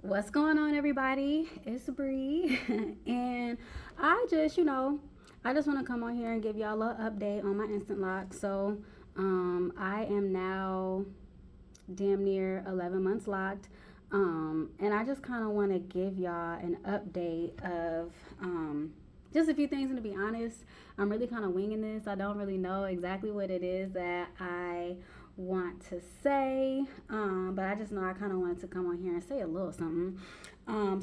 What's going on, everybody? It's Bree, and I just, I just want to come on here and give y'all a update on my instant lock. I am now damn near 11 months locked, and I just kind of want to give y'all an update of just a few things. And to be honest, I'm really kind of winging this. I don't really know exactly what it is that I want to say, but I just know I kind of wanted to come on here and say a little something.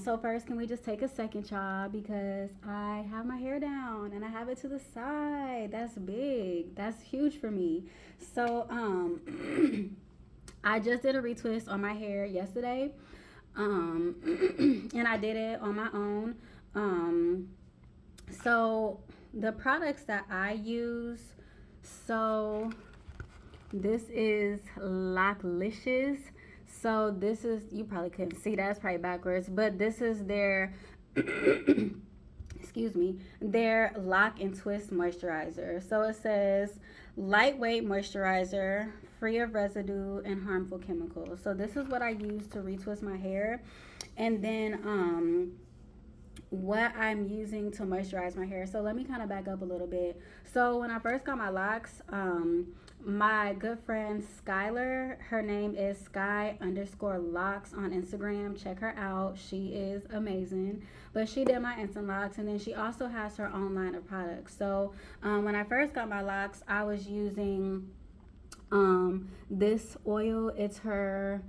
So first, can we just take a second, y'all, because I have my hair down and I have it to the side. That's big. That's huge for me. So I just did a retwist on my hair yesterday, and I did it on my own. So the products that I use, so this is Loctician. So this is, you probably couldn't see that, it's probably backwards, but this is their excuse me, their lock and twist moisturizer. So it says lightweight moisturizer, free of residue and harmful chemicals. So this is what I use to retwist my hair. And then what I'm using to moisturize my hair. So let me kind of back up a little bit. So when I first got my locks, my good friend Skylar, her name is Sky_locks on Instagram. Check her out. She is amazing. But she did my instant locks, and then she also has her own line of products. So when I first got my locks, I was using this oil. It's her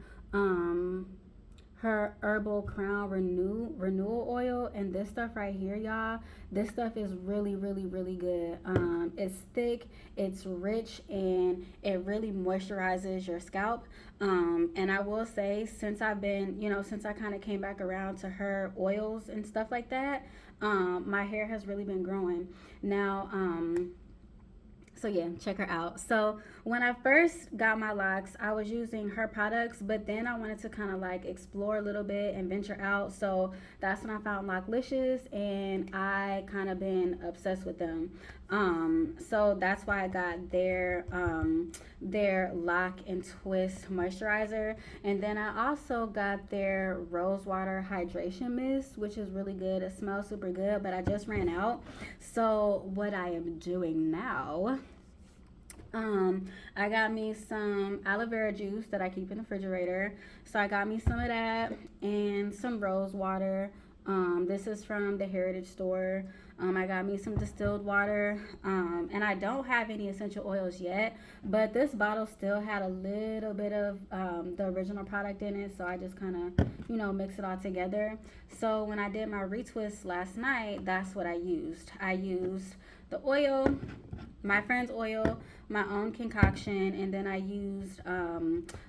herbal crown renewal oil, and this stuff right here, y'all, this stuff is really good. It's thick, it's rich, and it really moisturizes your scalp. And I will say, since I've been, since I kind of came back around to her oils and stuff like that, my hair has really been growing now. So yeah, check her out. So when I first got my locks, I was using her products, but then I wanted to kind of like explore a little bit and venture out. So that's when I found Loctician, and I kind of been obsessed with them. So that's why I got their lock and twist moisturizer, and then I also got their rose water hydration mist, which is really good. It smells super good, but I just ran out. So what I am doing now, I got me some aloe vera juice that I keep in the refrigerator. So I got me some of that and some rose water. This is from the Heritage Store. I got me some distilled water, and I don't have any essential oils yet, but this bottle still had a little bit of the original product in it, so I just kind of, mix it all together. So when I did my retwist last night, that's what I used. I used the oil, my friend's oil, my own concoction, and then I used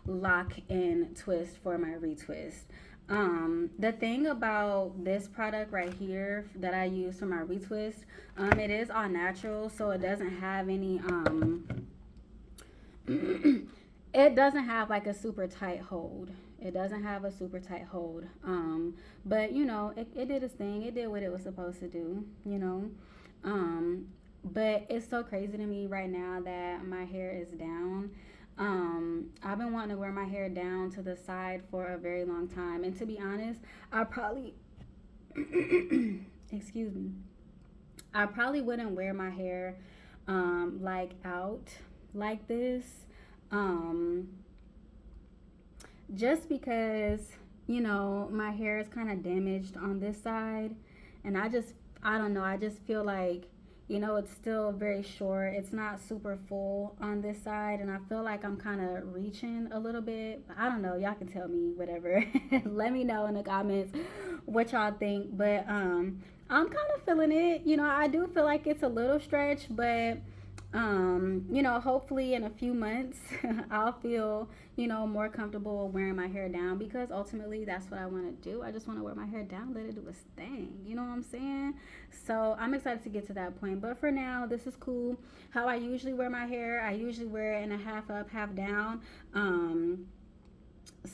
lock and twist for my retwist. The thing about this product right here that I use for my retwist, it is all natural, so it doesn't have any it doesn't have like a super tight hold. It doesn't have a super tight hold. But it did its thing. It did what it was supposed to do. But it's so crazy to me right now that my hair is down. I've been wanting to wear my hair down to the side for a very long time, and to be honest, I probably excuse me, I probably wouldn't wear my hair like out like this, um, just because my hair is kind of damaged on this side, and I don't know, I just feel like it's still very short. It's not super full on this side, and I feel like I'm kind of reaching a little bit. I don't know. Y'all can tell me whatever. Let me know in the comments what y'all think. But I'm kind of feeling it. I do feel like it's a little stretch, but hopefully in a few months I'll feel, more comfortable wearing my hair down, because ultimately that's what I want to do. I just want to wear my hair down, let it do its thing. You know what I'm saying? So I'm excited to get to that point. But for now, this is cool. How I usually wear my hair, I usually wear it in a half up, half down.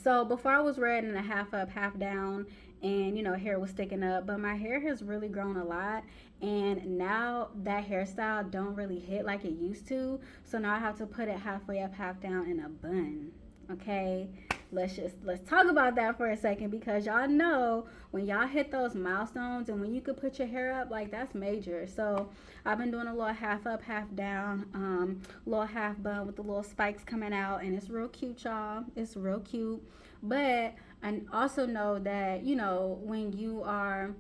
So before I was wearing it in a half up, half down, and hair was sticking up, but my hair has really grown a lot, and now that hairstyle don't really hit like it used to. So now I have to put it halfway up, half down in a bun. Okay, let's talk about that for a second, because y'all know when y'all hit those milestones and when you could put your hair up, like, that's major. So I've been doing a little half up, half down, little half bun with the little spikes coming out, and it's real cute, y'all. It's real cute. But I also know that, when you are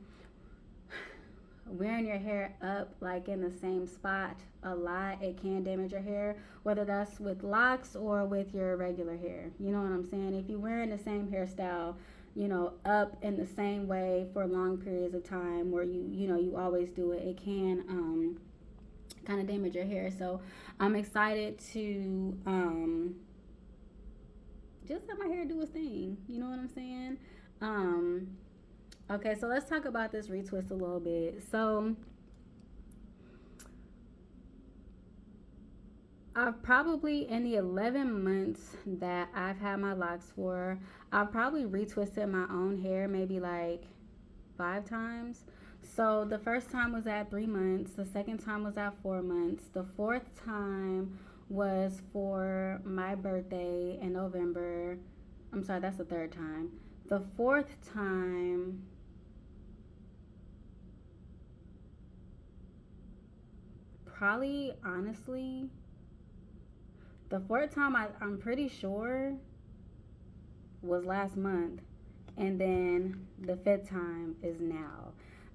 wearing your hair up like in the same spot a lot, it can damage your hair, whether that's with locks or with your regular hair. You know what I'm saying? If you're wearing the same hairstyle, up in the same way for long periods of time, where you always do it, it can kind of damage your hair. So I'm excited to just let my hair do its thing. You know what I'm saying? um Okay, so let's talk about this retwist a little bit. So I've probably, in the 11 months that I've had my locks for, I've probably retwisted my own hair maybe like 5 times. So the first time was at 3 months, the second time was at 4 months, the fourth time was for my birthday in November. I'm sorry, that's the third time. The fourth time, probably, honestly, the fourth time I'm pretty sure was last month. And then the fifth time is now.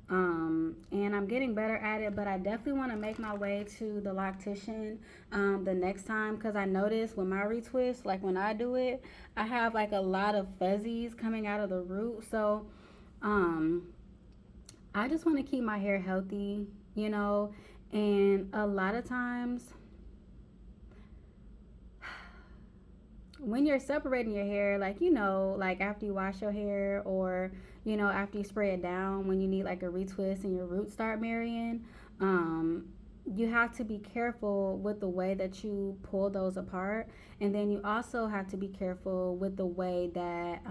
And I'm getting better at it, but I definitely want to make my way to the Loctician the next time, because I notice with my retwist, like when I do it, I have like a lot of fuzzies coming out of the root. So I just want to keep my hair healthy, and a lot of times when you're separating your hair, like, like after you wash your hair, or, after you spray it down, when you need like a retwist and your roots start marrying, you have to be careful with the way that you pull those apart. And then you also have to be careful with the way that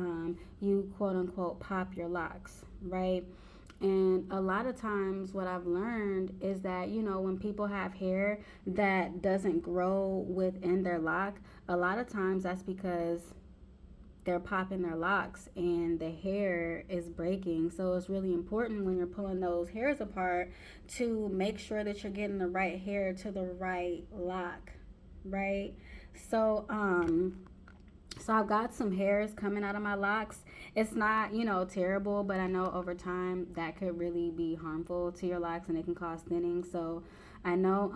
you quote unquote pop your locks, right? And a lot of times, what I've learned is that, when people have hair that doesn't grow within their lock, a lot of times that's because they're popping their locks and the hair is breaking. So it's really important when you're pulling those hairs apart to make sure that you're getting the right hair to the right lock, right? So, so I've got some hairs coming out of my locks. It's not, terrible, but I know over time that could really be harmful to your locks and it can cause thinning. So I know,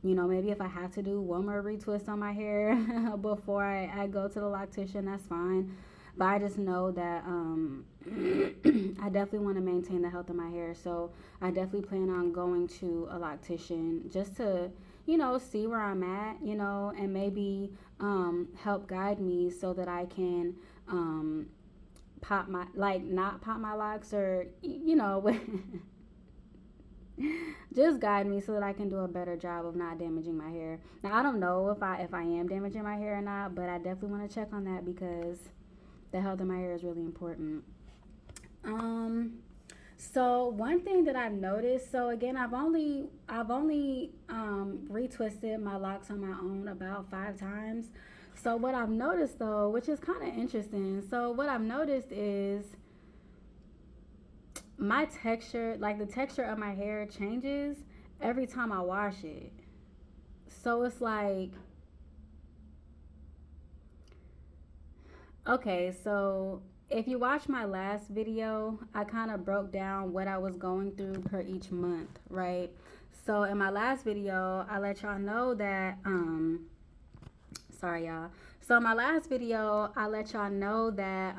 maybe if I have to do one more retwist on my hair before I go to the Loctician, that's fine. But I just know that I definitely want to maintain the health of my hair. So I definitely plan on going to a Loctician just to, see where I'm at, and maybe help guide me so that I can pop my, like, not pop my locks, or, just guide me so that I can do a better job of not damaging my hair. Now I don't know if I am damaging my hair or not, but I definitely want to check on that because the health of my hair is really important. So one thing that I've noticed, so again, I've only retwisted my locks on my own about 5 times. So what I've noticed though, which is kind of interesting, so what I've noticed is my texture, like the texture of my hair changes every time I wash it. So it's like, okay, so if you watch my last video, I kind of broke down what I was going through per each month, right? So in my last video, I let y'all know that sorry y'all. So my last video, I let y'all know that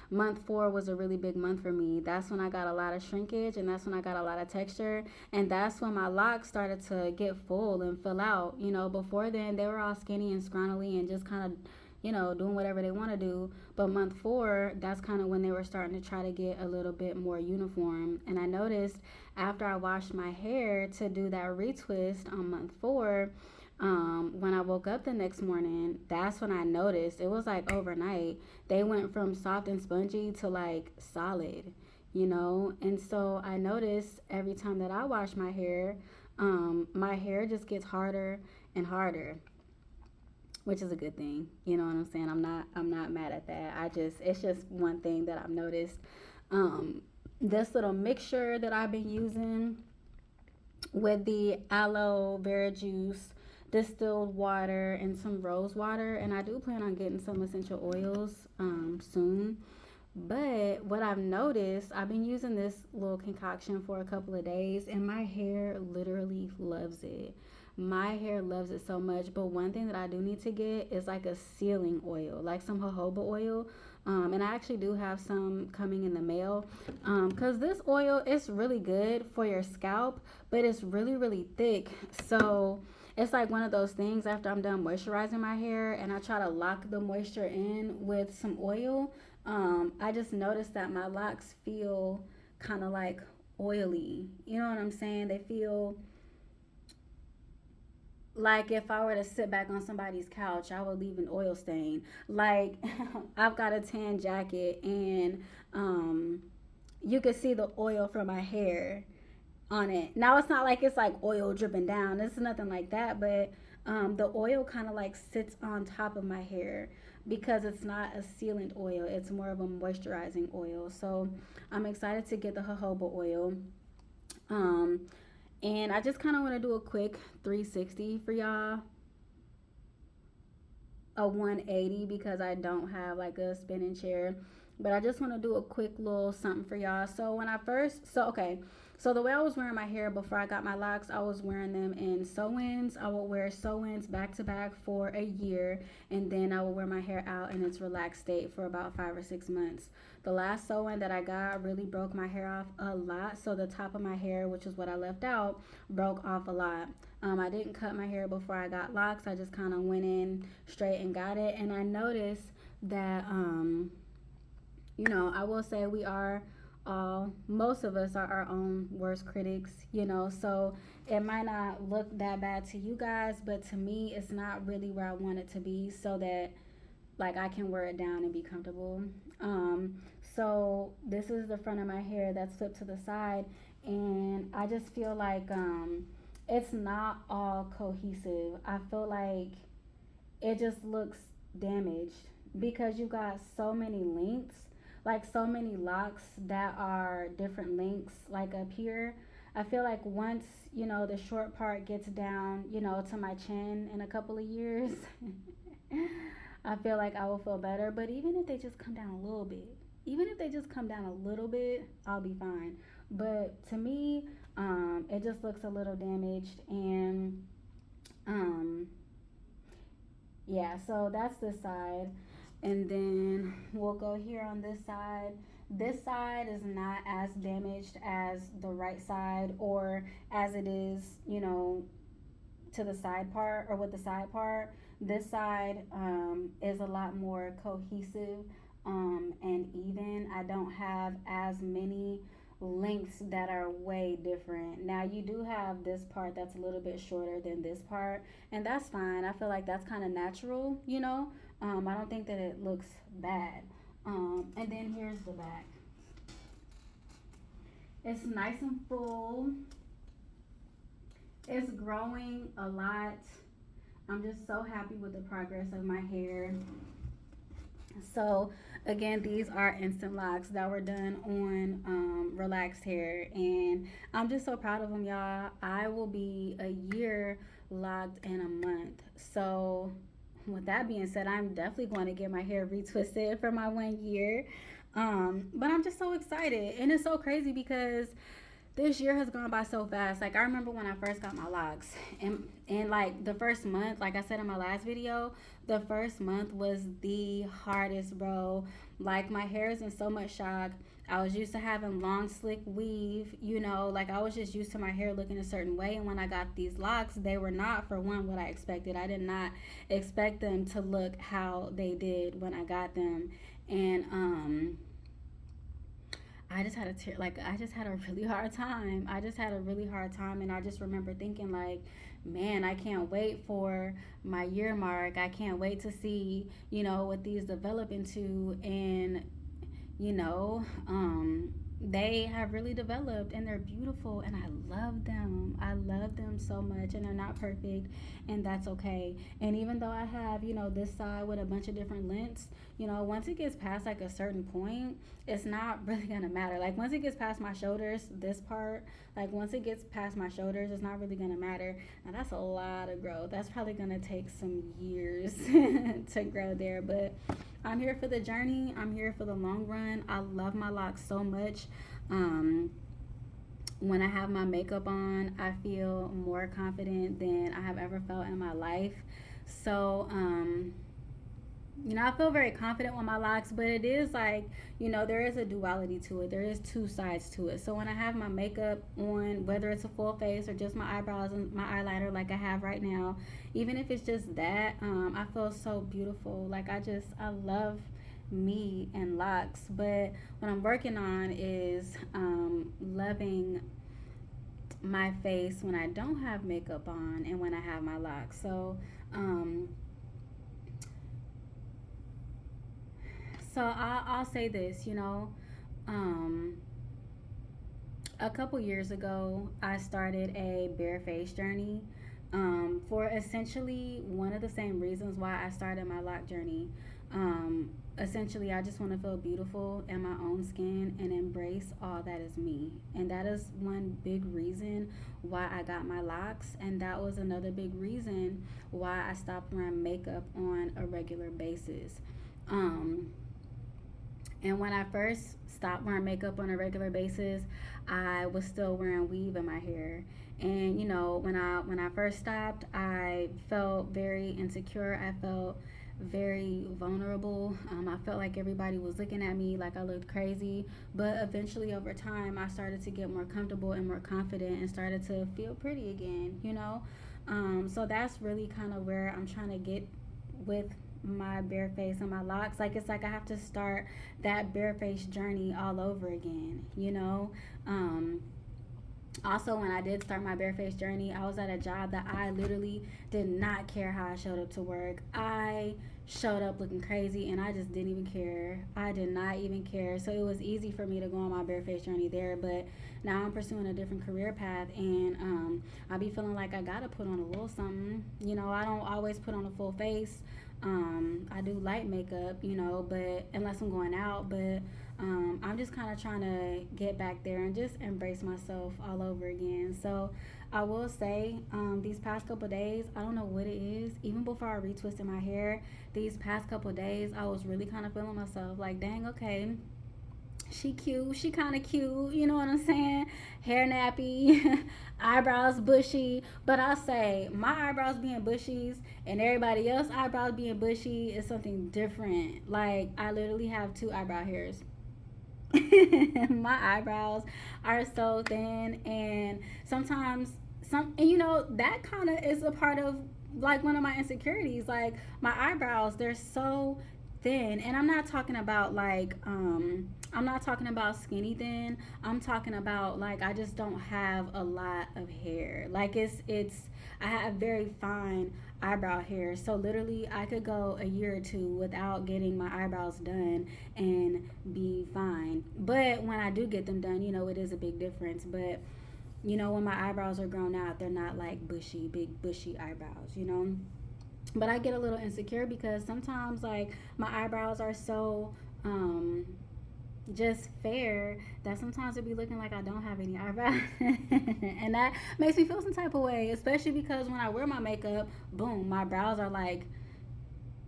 month 4 was a really big month for me. That's when I got a lot of shrinkage, and that's when I got a lot of texture, and that's when my locks started to get full and fill out. Before then they were all skinny and scrawny and just kind of, doing whatever they want to do. But month 4, that's kind of when they were starting to try to get a little bit more uniform. And I noticed after I washed my hair to do that retwist on month 4, when I woke up the next morning, that's when I noticed it was like overnight. They went from soft and spongy to like solid. And so I noticed every time that I wash my hair just gets harder and harder. which is a good thing. You know what I'm saying? I'm not mad at that. It's just one thing that I've noticed. Um, this little mixture that I've been using with the aloe vera juice, distilled water, and some rose water. And I do plan on getting some essential oils soon. But what I've noticed, I've been using this little concoction for a couple of days, and my hair literally loves it. My hair loves it so much. But one thing that I do need to get is like a sealing oil, like some jojoba oil. And I actually do have some coming in the mail. Because this oil is really good for your scalp, but it's really, really thick. So it's like one of those things after I'm done moisturizing my hair and I try to lock the moisture in with some oil. I just noticed that my locks feel kind of like oily. You know what I'm saying? They feel like if I were to sit back on somebody's couch, I would leave an oil stain. Like I've got a tan jacket and you could see the oil from my hair on it. Now it's not like it's like oil dripping down. It's nothing like that, but the oil kind of like sits on top of my hair because it's not a sealant oil. It's more of a moisturizing oil. So I'm excited to get the jojoba oil. Um, and I just kind of want to do a quick 360 for y'all, a 180 because I don't have like a spinning chair. But I just want to do a quick little something for y'all. So when I first, so okay, so the way I was wearing my hair before I got my locks, I was wearing them in sew-ins. I would wear sew-ins back to back for a year, and then I would wear my hair out in its relaxed state for about 5 or 6 months. The last sew-in that I got really broke my hair off a lot. So the top of my hair, which is what I left out, broke off a lot. I didn't cut my hair before I got locks. I just kind of went in straight and got it. And I noticed that, I will say we are all, most of us are our own worst critics, so it might not look that bad to you guys, but to me, it's not really where I want it to be so that like I can wear it down and be comfortable. Um, so this is the front of my hair that's flipped to the side, and I just feel like it's not all cohesive. I feel like it just looks damaged because you got so many links, like so many locks that are different lengths, like up here. I feel like once, the short part gets down, to my chin in a couple of years, I feel like I will feel better. But even if they just come down a little bit, I'll be fine. But to me, it just looks a little damaged. And um, yeah, so that's this side. And then we'll go here on this side. This side is not as damaged as the right side or as it is, to the side part or with the side part. This side is a lot more cohesive and even. I don't have as many lengths that are way different. Now you do have this part that's a little bit shorter than this part, and that's fine. I feel like that's kind of natural. I don't think that it looks bad. And then here's the back. It's nice and full. It's growing a lot. I'm just so happy with the progress of my hair. So again, these are instant locks that were done on relaxed hair, and I'm just so proud of them, y'all. I will be a year locked in a month. So with that being said, I'm definitely going to get my hair retwisted for my 1 year. But I'm just so excited, and it's so crazy because this year has gone by so fast. Like I remember when I first got my locks, and like the first month, like I said in my last video, the first month was the hardest, bro. Like my hair is in so much shock. I was used to having long slick weave, like I was just used to my hair looking a certain way, and when I got these locks, they were not, for one, what I expected. I did not expect them to look how they did when I got them. And I just had a really hard time. And I just remember thinking like, man, I can't wait for my year mark. I can't wait to see, what these develop into. And, you know, um, they have really developed and they're beautiful and I love them. I love them so much and they're not perfect and that's okay. And even though I have, this side with a bunch of different lengths, once it gets past like a certain point, it's not really gonna matter. Like once it gets past my shoulders, this part, like once it gets past my shoulders, it's not really gonna matter. Now that's a lot of growth. That's probably gonna take some years to grow there, but I'm here for the journey. I'm here for the long run. I love my locks so much. Um, when I have my makeup on, I feel more confident than I have ever felt in my life. So, I feel very confident with my locks, but it is like, there is a duality to it. There is two sides to it. So when I have my makeup on, whether it's a full face or just my eyebrows and my eyeliner like I have right now, even if it's just that, I feel so beautiful. Like I love me and locks. But what I'm working on is loving my face when I don't have makeup on and when I have my locks. Um, I'll say this, um, a couple years ago, I started a bare face journey for essentially one of the same reasons why I started my lock journey. Essentially, I just want to feel beautiful in my own skin and embrace all that is me. And that is one big reason why I got my locks. And that was another big reason why I stopped wearing makeup on a regular basis. Um, and when I first stopped wearing makeup on a regular basis, I was still wearing weave in my hair. And when I first stopped, I felt very insecure. I felt very vulnerable. I felt like everybody was looking at me like I looked crazy. But eventually, over time, I started to get more comfortable and more confident and started to feel pretty again. So that's really kind of where I'm trying to get with my bare face and my locks. Like it's like I have to start that bare face journey all over again. Also, when I did start my bare face journey, I was at a job that I literally did not care how I showed up to work. I showed up looking crazy and I just didn't even care. I did not even care. So it was easy for me to go on my bare face journey there. But now I'm pursuing a different career path and I be feeling like I gotta put on a little something. I don't always put on a full face. I do light makeup, but unless I'm going out, but I'm just kind of trying to get back there and just embrace myself all over again. So I will say, these past couple days, I don't know what it is. Even before I retwisted my hair, these past couple days, I was really kind of feeling myself. Like, dang, okay, she cute, she kind of cute, you know what I'm saying? Hair nappy, eyebrows bushy. But I'll say my eyebrows being bushies and everybody else eyebrows being bushy is something different. Like I literally have two eyebrow hairs. My eyebrows are so thin and sometimes and that kind of is a part of like one of my insecurities. Like my eyebrows, they're so thin and I'm not talking about like I'm not talking about skinny thin. I'm talking about like I just don't have a lot of hair. Like it's I have very fine eyebrow hair. So literally I could go a year or two without getting my eyebrows done and be fine. But when I do get them done, it is a big difference. But when my eyebrows are grown out, they're not like bushy, big bushy eyebrows. But I get a little insecure because sometimes like my eyebrows are so just fair that sometimes it be looking like I don't have any eyebrows. And that makes me feel some type of way, especially because when I wear my makeup, boom, my brows are like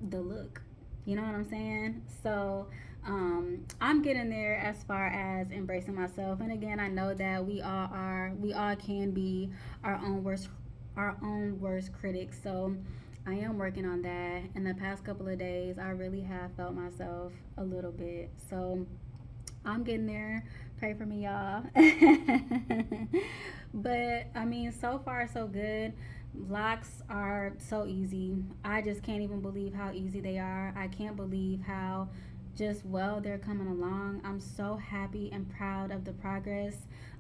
the look. You know what I'm saying? So I'm getting there as far as embracing myself. And again, I know that we all can be our own worst critics. So I am working on that. In the past couple of days, I really have felt myself a little bit. So I'm getting there. Pray for me, y'all. But I mean, so far so good. Locks are so easy. I just can't even believe how easy they are. I can't believe how just well they're coming along. I'm so happy and proud of the progress.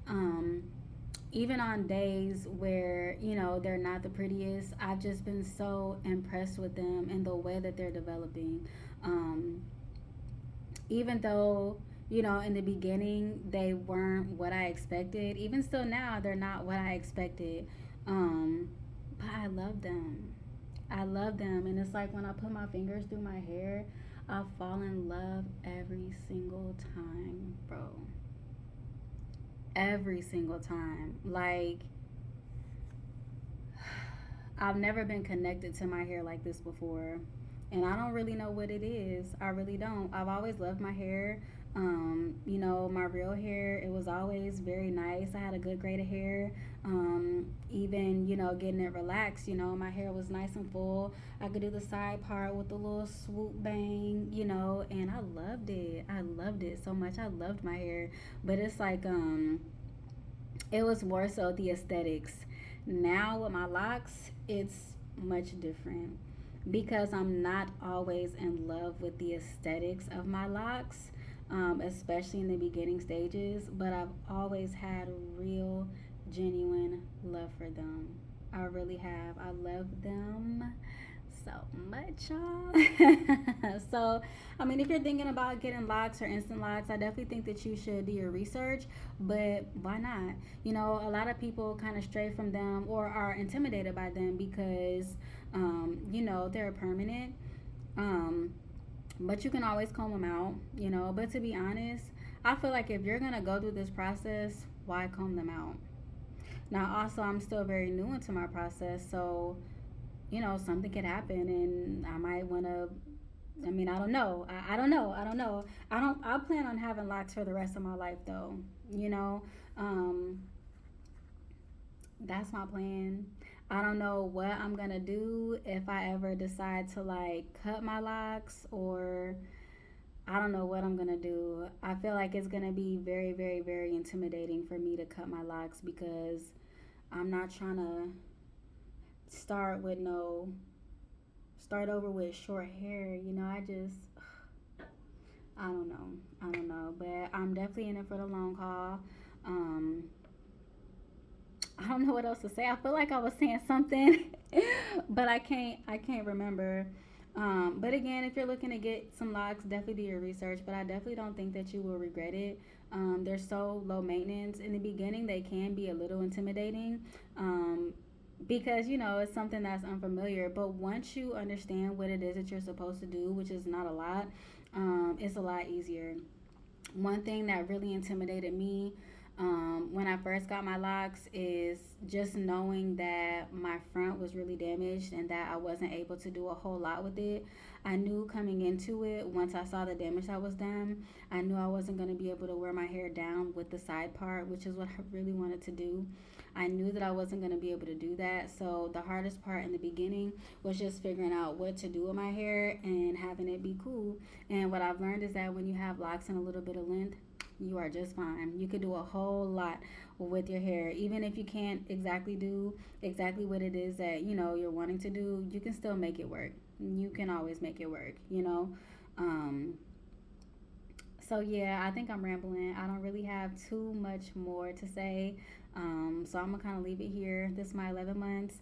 Um, Even on days where they're not the prettiest, I've just been so impressed with them and the way that they're developing. Even though you know, in the beginning, they weren't what I expected. Even still now, they're not what I expected. Um, but I love them. I love them. And it's like when I put my fingers through my hair, I fall in love every single time, bro. Every single time. Like, I've never been connected to my hair like this before. And I don't really know what it is. I really don't. I've always loved my hair. You know, my real hair, it was always very nice. I had a good grade of hair. Even, you know, getting it relaxed, you know, my hair was nice and full. I could do the side part with the little swoop bang, you know, and I loved it. I loved it so much. I loved my hair. But it's like, it was more so the aesthetics. Now with my locks, it's much different because I'm not always in love with the aesthetics of my locks, especially in the beginning stages. But I've always had real, genuine love for them. I really have. I love them so much, y'all. So, I mean, if you're thinking about getting locks or instant locks, I definitely think that you should do your research. But why not? You know, a lot of people kind of stray from them or are intimidated by them because, you know, they're permanent. Um, but you can always comb them out, you know. But to be honest, I feel like if you're gonna go through this process, why comb them out? Now, also, I'm still very new into my process, so you know, something could happen and I might want to. I mean, I don't know. I don't know. I don't know. I plan on having locks for the rest of my life, though. You know, um, that's my plan. I don't know what I'm gonna do if I ever decide to like cut my locks or I don't know what I'm gonna do. I feel like it's gonna be very, very, very intimidating for me to cut my locks because I'm not trying to start with no start over with short hair. You know, I don't know. I don't know. But I'm definitely in it for the long haul. Um, I don't know what else to say. I feel like I was saying something, but I can't remember. But again, if you're looking to get some locks, definitely do your research. But I definitely don't think that you will regret it. They're so low maintenance. In the beginning, they can be a little intimidating. Um, because you know it's something that's unfamiliar, but once you understand what it is that you're supposed to do, which is not a lot, it's a lot easier. One thing that really intimidated me when I first got my locks is just knowing that my front was really damaged and that I wasn't able to do a whole lot with it. I knew coming into it, once I saw the damage that was done, I knew I wasn't going to be able to wear my hair down with the side part, which is what I really wanted to do. I knew that I wasn't going to be able to do that. So the hardest part in the beginning was just figuring out what to do with my hair and having it be cool. And what I've learned is that when you have locks and a little bit of length, you are just fine. You could do a whole lot with your hair. Even if you can't exactly do exactly what it is that, you know, you're wanting to do, you can still make it work. You can always make it work, you know. Um, so yeah, I think I'm rambling. I don't really have too much more to say. So I'm gonna kind of leave it here. This is my 11 months.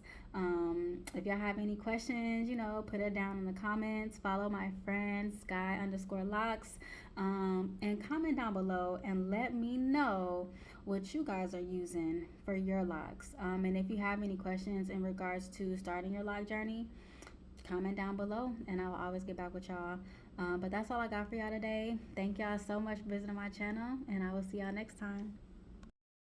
If y'all have any questions, you know, put it down in the comments. Follow my friend Sky underscore locks, and comment down below and let me know what you guys are using for your locks. And if you have any questions in regards to starting your lock journey, comment down below and I will always get back with y'all. But that's all I got for y'all today. Thank y'all so much for visiting my channel, and I will see y'all next time.